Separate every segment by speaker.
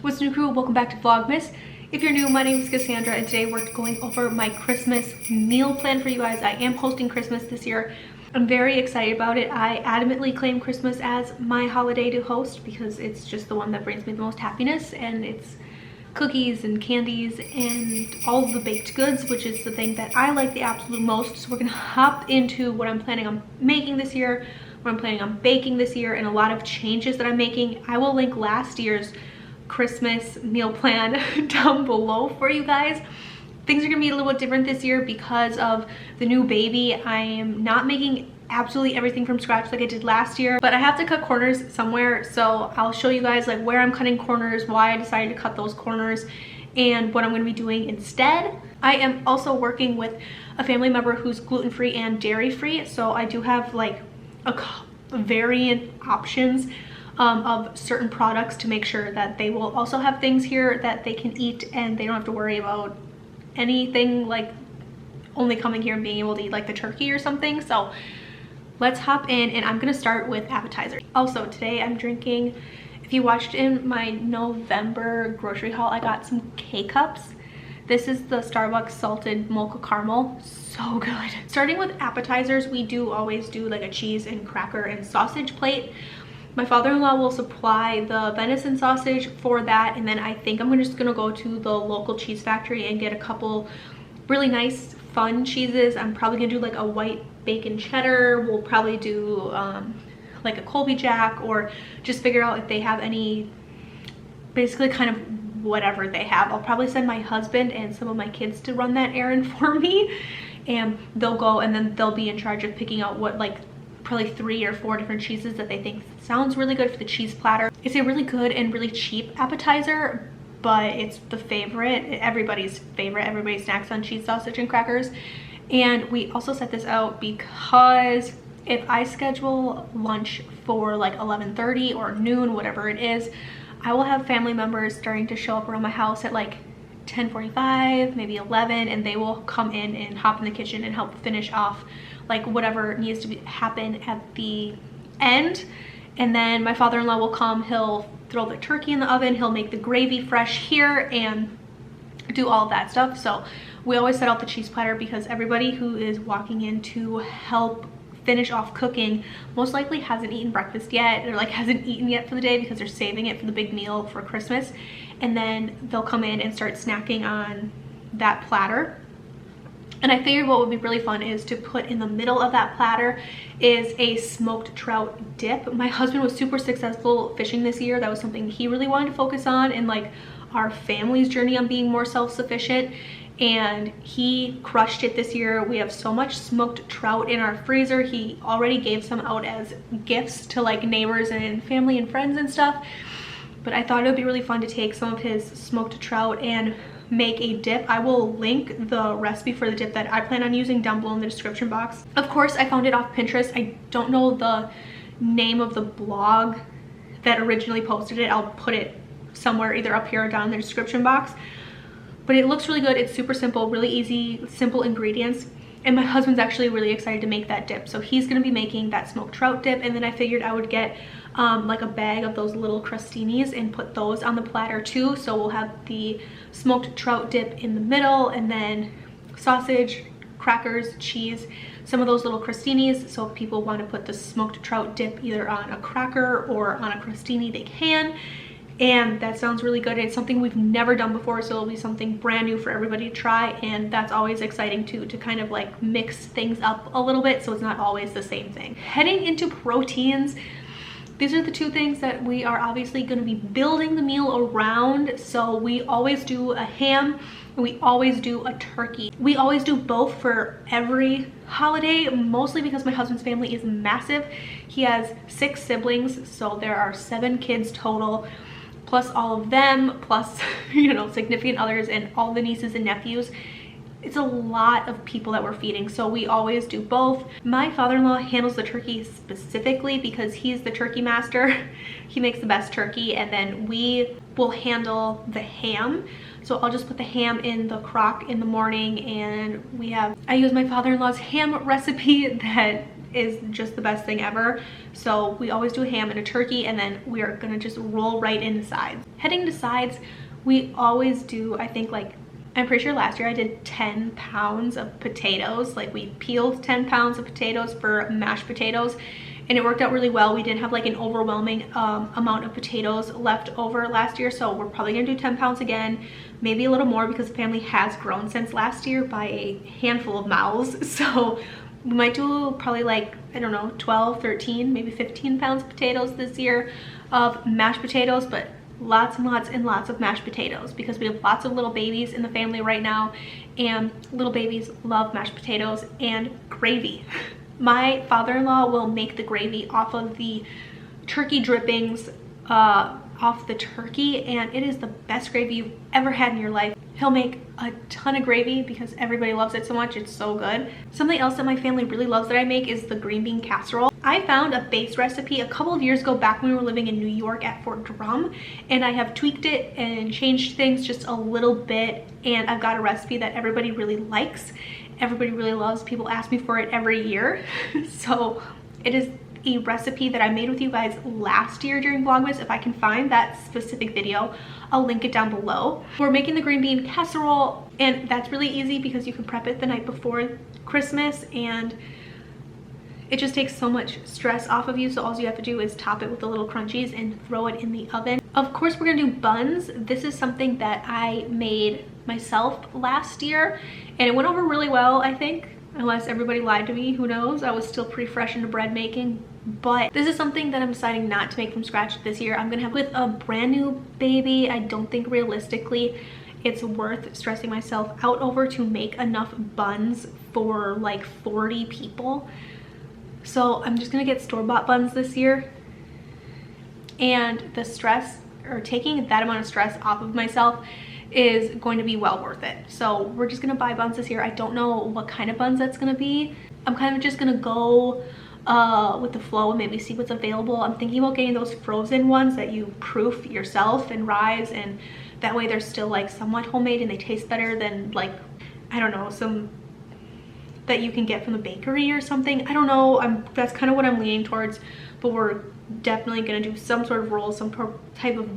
Speaker 1: What's new, crew? Welcome back to Vlogmas. If you're new, my name is Cassandra and today we're going over my Christmas meal plan for you guys. I am hosting Christmas this year. I'm very excited about it. I adamantly claim Christmas as my holiday to host because it's just the one that brings me the most happiness, and it's cookies and candies and all of the baked goods, which is the thing that I like the absolute most. So we're gonna hop into what I'm planning on making this year, what I'm planning on baking this year, and a lot of changes that I'm making. I will link last year's Christmas meal plan down below for you guys. Things are gonna be a little bit different this year because of the new baby. I am not making absolutely everything from scratch like I did last year, but I have to cut corners somewhere, so I'll show you guys like where I'm cutting corners, why I decided to cut those corners, and what I'm going to be doing instead. I am also working with a family member who's gluten-free and dairy-free, so I do have like a variant options of certain products to make sure that they will also have things here that they can eat and they don't have to worry about anything like only coming here and being able to eat like the turkey or something. So let's hop in, and I'm gonna start with appetizers. Also today I'm drinking, if you watched in my November grocery haul, I got some K-Cups. This is the Starbucks salted mocha caramel, so good. Starting with appetizers, we do always do like a cheese and cracker and sausage plate. My father-in-law will supply the venison sausage for that, and then I think I'm just gonna go to the local cheese factory and get a couple really nice fun cheeses. I'm probably gonna do like a white bacon cheddar. We'll probably do like a Colby Jack, or just figure out if they have any, basically kind of whatever they have. I'll probably send my husband and some of my kids to run that errand for me, and they'll go and then they'll be in charge of picking out what, like probably 3 or 4 different cheeses that they think sounds really good for the cheese platter. It's a really good and really cheap appetizer, but it's the favorite, everybody's favorite. Everybody snacks on cheese, sausage, and crackers. And we also set this out because if I schedule lunch for like 11:30 or noon, whatever it is, I will have family members starting to show up around my house at like 10:45, maybe 11, and they will come in and hop in the kitchen and help finish off like whatever needs to happen at the end. And then my father-in-law will come, he'll throw the turkey in the oven, he'll make the gravy fresh here and do all of that stuff. So we always set out the cheese platter because everybody who is walking in to help finish off cooking most likely hasn't eaten breakfast yet, or like hasn't eaten yet for the day because they're saving it for the big meal for Christmas. And then they'll come in and start snacking on that platter. And I figured what would be really fun is to put in the middle of that platter is a smoked trout dip. My husband was super successful fishing this year. That was something he really wanted to focus on in like our family's journey on being more self-sufficient, and he crushed it this year. We have so much smoked trout in our freezer. He already gave some out as gifts to like neighbors and family and friends and stuff, but I thought it would be really fun to take some of his smoked trout and make a dip. I will link the recipe for the dip that I plan on using down below in the description box. Of course, I found it off Pinterest. I don't know the name of the blog that originally posted it. I'll put it somewhere either up here or down in the description box, but it looks really good. It's super simple, really easy, simple ingredients, and my husband's actually really excited to make that dip, so he's going to be making that smoked trout dip. And then I figured I would get like a bag of those little crostinis and put those on the platter too. So we'll have the smoked trout dip in the middle, and then sausage, crackers, cheese, some of those little crostinis. So if people want to put the smoked trout dip either on a cracker or on a crostini, they can. And that sounds really good. It's something we've never done before, so it'll be something brand new for everybody to try, and that's always exciting too, to kind of like mix things up a little bit so it's not always the same thing. Heading into proteins, these are the two things that we are obviously going to be building the meal around. So we always do a ham and we always do a turkey. We always do both for every holiday, mostly because my husband's family is massive. He has 6 siblings, so there are 7 kids total, plus all of them, plus you know, significant others and all the nieces and nephews. It's a lot of people that we're feeding, so we always do both. My father-in-law handles the turkey specifically because he's the turkey master. He makes the best turkey, and then we will handle the ham. So I'll just put the ham in the crock in the morning, and I use my father-in-law's ham recipe that is just the best thing ever. So we always do a ham and a turkey, and then we are gonna just roll right into sides. Heading to sides, we always do, I think, like, I'm pretty sure last year I did 10 pounds of potatoes. Like, we peeled 10 pounds of potatoes for mashed potatoes, and it worked out really well. We didn't have like an overwhelming amount of potatoes left over last year, so we're probably gonna do 10 pounds again, maybe a little more, because the family has grown since last year by a handful of mouths. So we might do probably like, I don't know, 12, 13, maybe 15 pounds of potatoes this year of mashed potatoes, but lots and lots and lots of mashed potatoes, because we have lots of little babies in the family right now, and little babies love mashed potatoes and gravy. My father-in-law will make the gravy off of the turkey drippings off the turkey, and it is the best gravy you've ever had in your life. He'll make a ton of gravy because everybody loves it so much. It's so good. Something else that my family really loves that I make is the green bean casserole. I found a base recipe a couple of years ago back when we were living in New York at Fort Drum, and I have tweaked it and changed things just a little bit, and I've got a recipe that everybody really likes. Everybody really loves. People ask me for it every year. So it is a recipe that I made with you guys last year during Vlogmas. If I can find that specific video, I'll link it down below. We're making the green bean casserole, and that's really easy because you can prep it the night before Christmas, and it just takes so much stress off of you. So all you have to do is top it with the little crunchies and throw it in the oven. Of course, we're gonna do buns. This is something that I made myself last year, and it went over really well, I think, unless everybody lied to me. Who knows? I was still pretty fresh into bread making. But this is something that I'm deciding not to make from scratch this year. I'm gonna have with a brand new baby. I don't think realistically it's worth stressing myself out over to make enough buns for like 40 people. So I'm just gonna get store-bought buns this year, and the stress, or taking that amount of stress off of myself, is going to be well worth it. So we're just gonna buy buns this year. I don't know what kind of buns that's gonna be. I'm kind of just gonna go with the flow and maybe see what's available. I'm thinking about getting those frozen ones that you proof yourself and rise, and that way they're still like somewhat homemade and they taste better than, like, I don't know, some that you can get from the bakery or something. I don't know. That's kind of what I'm leaning towards, but we're definitely gonna do some sort of roll, some type of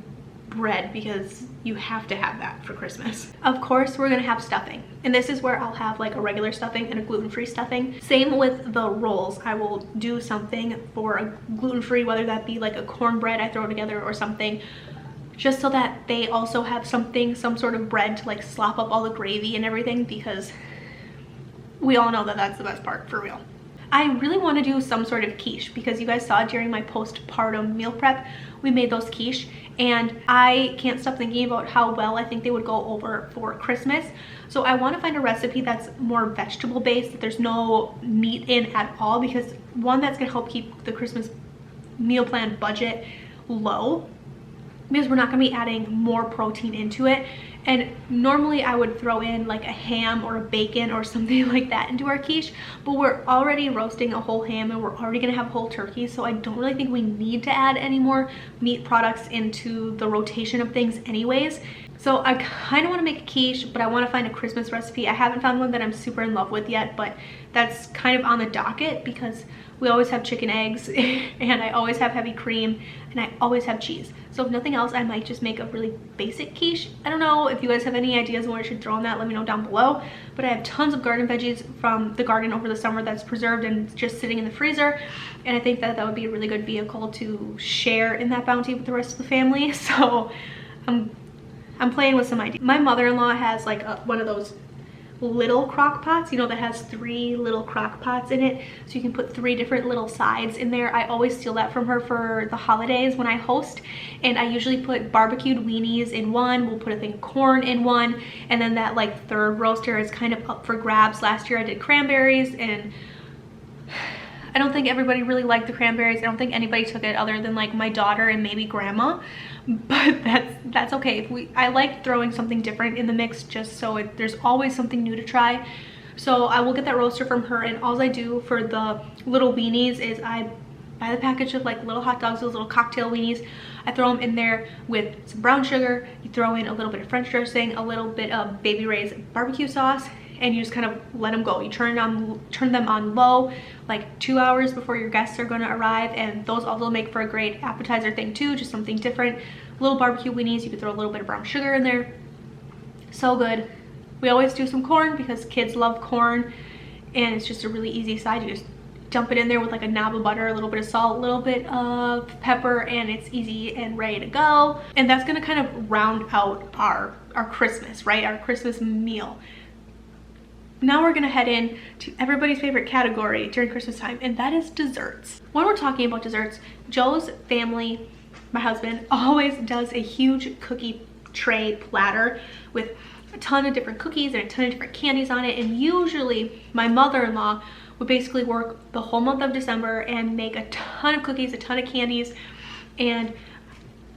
Speaker 1: bread, because you have to have that for Christmas. Of course, we're gonna have stuffing, and this is where I'll have like a regular stuffing and a gluten-free stuffing. Same with the rolls. I will do something for a gluten-free, whether that be like a cornbread I throw together or something, just so that they also have something, some sort of bread to like slop up all the gravy and everything, because we all know that that's the best part, for real. I really want to do some sort of quiche, because you guys saw during my postpartum meal prep, we made those quiche, and I can't stop thinking about how well I think they would go over for Christmas. So I want to find a recipe that's more vegetable based, that there's no meat in at all, because one, that's going to help keep the Christmas meal plan budget low, because we're not going to be adding more protein into it. And normally I would throw in like a ham or a bacon or something like that into our quiche, but we're already roasting a whole ham and we're already gonna have whole turkey, so I don't really think we need to add any more meat products into the rotation of things anyways. So I kind of want to make a quiche, but I want to find a Christmas recipe. I haven't found one that I'm super in love with yet, but that's kind of on the docket, because we always have chicken eggs and I always have heavy cream and I always have cheese. So if nothing else, I might just make a really basic quiche. I don't know if you guys have any ideas on what I should throw in that, let me know down below. But I have tons of garden veggies from the garden over the summer that's preserved and just sitting in the freezer, and I think that that would be a really good vehicle to share in that bounty with the rest of the family. So I'm playing with some ideas. My mother-in-law has like one of those little crock pots, you know, that has 3 little crock pots in it, so you can put 3 different little sides in there. I always steal that from her for the holidays when I host, and I usually put barbecued weenies in one, we'll put a thing of corn in one, and then that like third roaster is kind of up for grabs. Last year I did cranberries, and I don't think everybody really liked the cranberries. I don't think anybody took it other than like my daughter and maybe grandma, but that's okay. I like throwing something different in the mix, just so there's always something new to try. So I will get that roaster from her, and all I do for the little weenies is I buy the package of like little hot dogs, those little cocktail weenies. I throw them in there with some brown sugar. You throw in a little bit of French dressing, a little bit of Baby Ray's barbecue sauce, and you just kind of let them go. You turn them on low like 2 hours before your guests are going to arrive, and those also make for a great appetizer thing too, just something different. Little barbecue weenies, you could throw a little bit of brown sugar in there. So good. We always do some corn because kids love corn, and it's just a really easy side. You just dump it in there with like a knob of butter, a little bit of salt, a little bit of pepper, and it's easy and ready to go. And that's gonna kind of round out our Christmas, right? Our Christmas meal. Now we're gonna head in to everybody's favorite category during Christmas time, and that is desserts. When we're talking about desserts, Joe's family, my husband, always does a huge cookie tray platter with a ton of different cookies and a ton of different candies on it. And usually my mother-in-law would basically work the whole month of December and make a ton of cookies, a ton of candies, and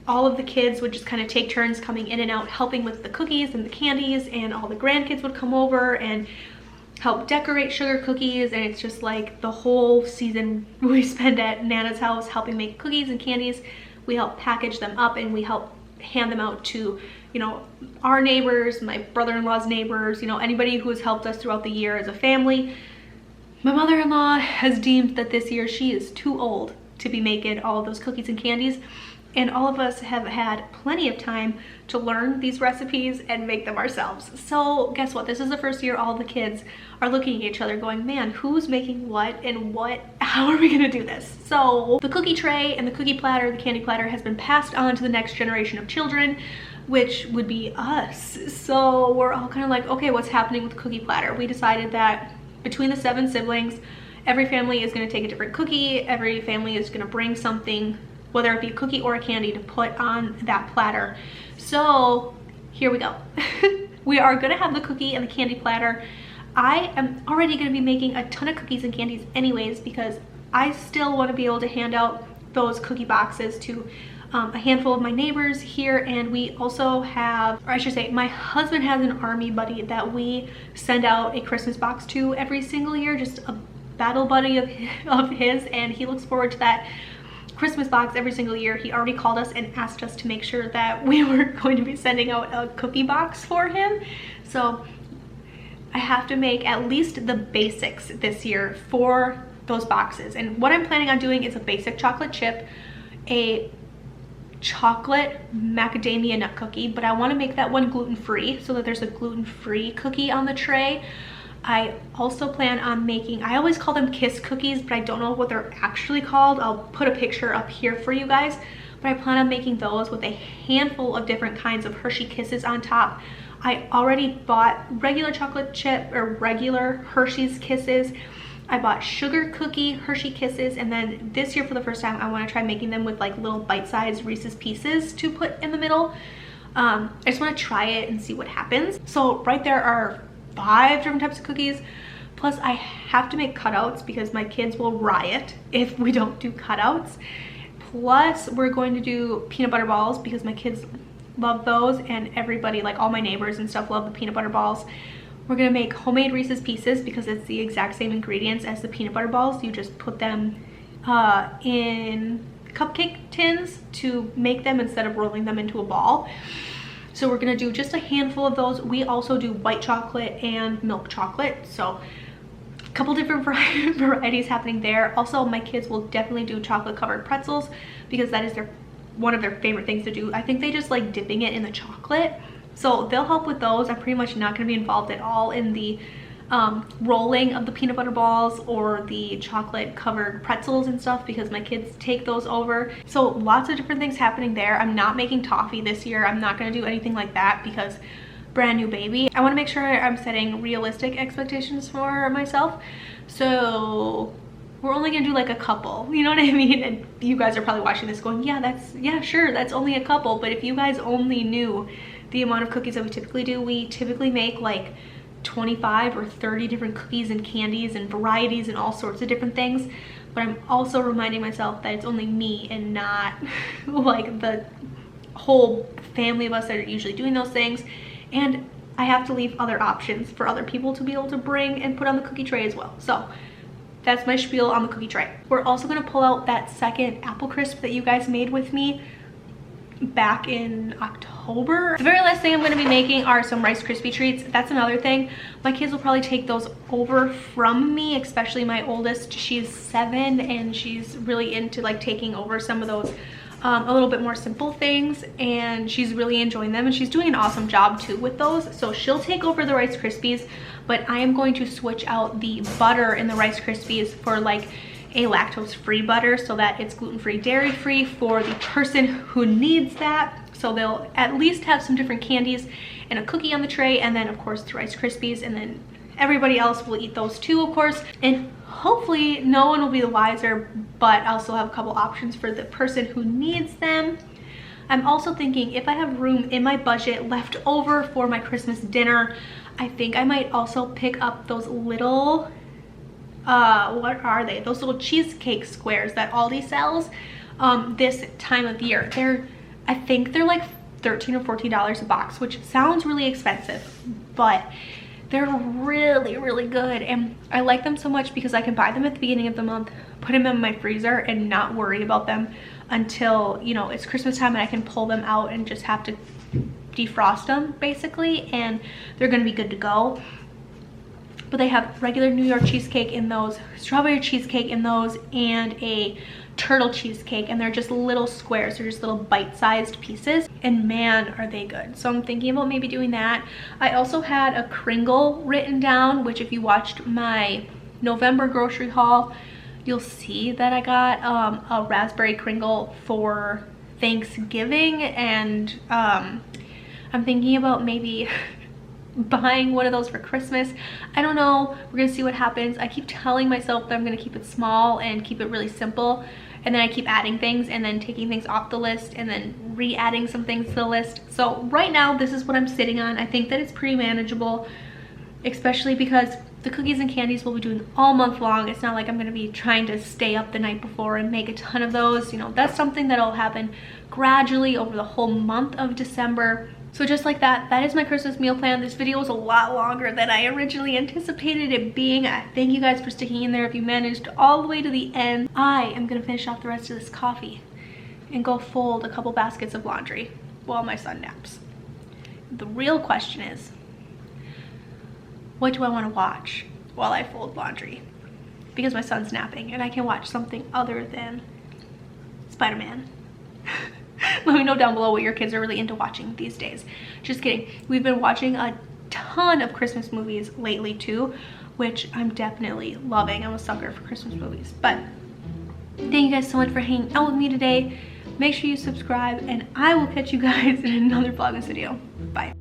Speaker 1: all of the kids would just kind of take turns coming in and out helping with the cookies and the candies, and all the grandkids would come over and help decorate sugar cookies. And it's just like the whole season we spend at Nana's house helping make cookies and candies. We help package them up and we help hand them out to, you know, our neighbors, my brother-in-law's neighbors, you know, anybody who has helped us throughout the year as a family. My mother-in-law has deemed that this year she is too old to be making all of those cookies and candies, and all of us have had plenty of time to learn these recipes and make them ourselves. So guess what? This is the first year all the kids are looking at each other going, man, who's making what and how are we gonna do this? So the cookie tray and the cookie platter, the candy platter, has been passed on to the next generation of children, which would be us. So we're all kind of like, okay, what's happening with the cookie platter? We decided that between the 7 siblings, every family is gonna take a different cookie. Every family is gonna bring something, whether it be a cookie or a candy, to put on that platter. So here we go. We are gonna have the cookie and the candy platter. I am already gonna be making a ton of cookies and candies anyways, because I still wanna be able to hand out those cookie boxes to a handful of my neighbors here. And we also have, or I should say, my husband has an army buddy that we send out a Christmas box to every single year, just a battle buddy of his, and he looks forward to that Christmas box every single year. He already called us and asked us to make sure that we were going to be sending out a cookie box for him. So I have to make at least the basics this year for those boxes. And what I'm planning on doing is a basic chocolate chip, a chocolate macadamia nut cookie, but I want to make that one gluten-free so that there's a gluten-free cookie on the tray. I also plan on making, I always call them kiss cookies, but I don't know what they're actually called. I'll put a picture up here for you guys, but I plan on making those with a handful of different kinds of Hershey Kisses on top. I already bought regular chocolate chip or regular Hershey's Kisses. I bought sugar cookie Hershey Kisses, and then this year for the first time I want to try making them with like little bite-sized Reese's Pieces to put in the middle. I just want to try it and see what happens. So right there are 5 different types of cookies, plus I have to make cutouts because my kids will riot if we don't do cutouts. Plus we're going to do peanut butter balls because my kids love those, and everybody, like all my neighbors and stuff, love the peanut butter balls. We're gonna make homemade Reese's Pieces because it's the exact same ingredients as the peanut butter balls. You just put them in cupcake tins to make them instead of rolling them into a ball. So we're gonna do just a handful of those. We also do white chocolate and milk chocolate, so a couple different varieties happening there. Also, my kids will definitely do chocolate covered pretzels because that is one of their favorite things to do. I think they just like dipping it in the chocolate. So they'll help with those. I'm pretty much not going to be involved at all in the rolling of the peanut butter balls or the chocolate covered pretzels and stuff because my kids take those over. So lots of different things happening there. I'm not making toffee this year. I'm not going to do anything like that because brand new baby. I want to make sure I'm setting realistic expectations for myself. So we're only gonna do like a couple, you know what I mean? And you guys are probably watching this going, yeah, sure, that's only a couple. But if you guys only knew the amount of cookies that we typically make like 25 or 30 different cookies and candies and varieties and all sorts of different things. But I'm also reminding myself that it's only me and not like the whole family of us that are usually doing those things. And I have to leave other options for other people to be able to bring and put on the cookie tray as well. So that's my spiel on the cookie tray. We're also gonna pull out that second apple crisp that you guys made with me back in October. October. The very last thing I'm going to be making are some Rice Krispie treats. That's another thing. My kids will probably take those over from me, especially my oldest. She's 7 and she's really into like taking over some of those a little bit more simple things, and she's really enjoying them, and she's doing an awesome job too with those. So she'll take over the Rice Krispies, but I am going to switch out the butter in the Rice Krispies for like a lactose-free butter so that it's gluten-free, dairy-free for the person who needs that. So they'll at least have some different candies and a cookie on the tray, and then of course the Rice Krispies, and then everybody else will eat those too, of course. And hopefully no one will be the wiser, but I'll still have a couple options for the person who needs them. I'm also thinking if I have room in my budget left over for my Christmas dinner, I think I might also pick up those little, what are they? Those little cheesecake squares that Aldi sells this time of year. I think they're like $13 or $14 a box, which sounds really expensive, but they're really, really good. And I like them so much because I can buy them at the beginning of the month, put them in my freezer, and not worry about them until, you know, it's Christmas time, and I can pull them out and just have to defrost them basically, and they're gonna be good to go. But they have regular New York cheesecake in those, strawberry cheesecake in those, and a turtle cheesecake, and they're just little squares. They're just little bite-sized pieces, and man, are they good. So I'm thinking about maybe doing that. I also had a Kringle written down, which if you watched my November grocery haul, you'll see that I got a raspberry Kringle for Thanksgiving, and I'm thinking about maybe buying one of those for Christmas. I don't know, we're gonna see what happens. I keep telling myself that I'm gonna keep it small and keep it really simple, and then I keep adding things and then taking things off the list and then re-adding some things to the list. So right now this is what I'm sitting on. I think that it's pretty manageable, especially because the cookies and candies we'll be doing all month long. It's not like I'm gonna be trying to stay up the night before and make a ton of those. You know, that's something that'll happen gradually over the whole month of December. So just like that, that is my Christmas meal plan. This video was a lot longer than I originally anticipated it being. Thank you guys for sticking in there if you managed all the way to the end. I am gonna finish off the rest of this coffee and go fold a couple baskets of laundry while my son naps. The real question is, what do I want to watch while I fold laundry? Because my son's napping and I can watch something other than Spider-Man. Let me know down below what your kids are really into watching these days. Just kidding. We've been watching a ton of Christmas movies lately too, which I'm definitely loving. I'm a sucker for Christmas movies. But thank you guys so much for hanging out with me today. Make sure you subscribe, and I will catch you guys in another Vlogmas video. Bye.